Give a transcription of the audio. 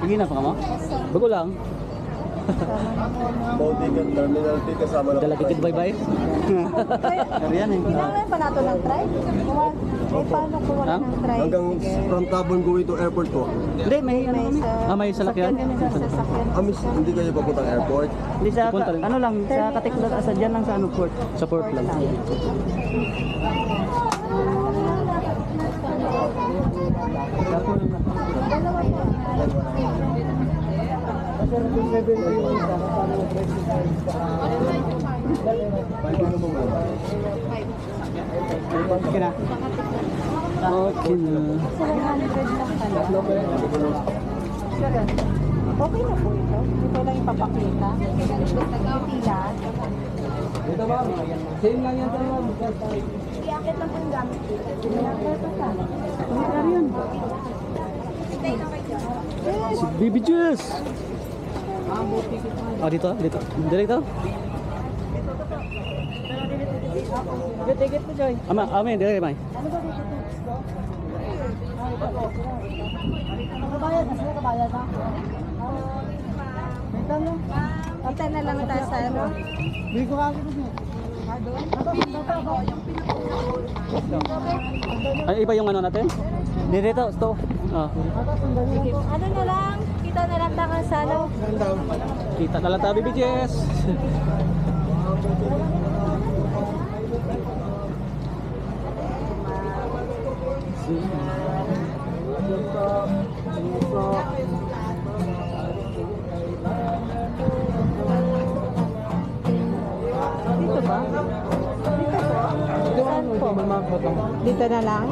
Sige na pa ka mo? Bago lang. Baudigan Terminal T kasama Dala tikid bye-bye. Kariyan eh. Kailangan pa nato ng try? Paano kuha Ha? ng try? hanggang from Tabon Gawin to airport po. Hindi, may ano kami. May salakyan. Amis, hindi kayo papuntang airport. Hindi sa, Punta rin. ano lang, sa Katiklan, sa dyan lang sa ano, port. Sa port lang. Okay na. Okay na. 700 lang pala. Okay na po ito. Ito lang yung papakita. Pila. Same lang yan sa mga. Iakit lang po yung gamit dito. Kariyan. Si Baby Juice. Ah, dito. Dito. Tikit mo, Joy. Amin, dire may. Kabayad na sila, kabayad na. Kita na lang tayo sa ano. Hindi ko kaki niya. Ay, iba yung ano natin? Dito, stop. Ah, Ano na lang, kita na lang tayo sa ano. kita na lang tayo, Baby Juice. Dito ba? Dito po. Dito na lang.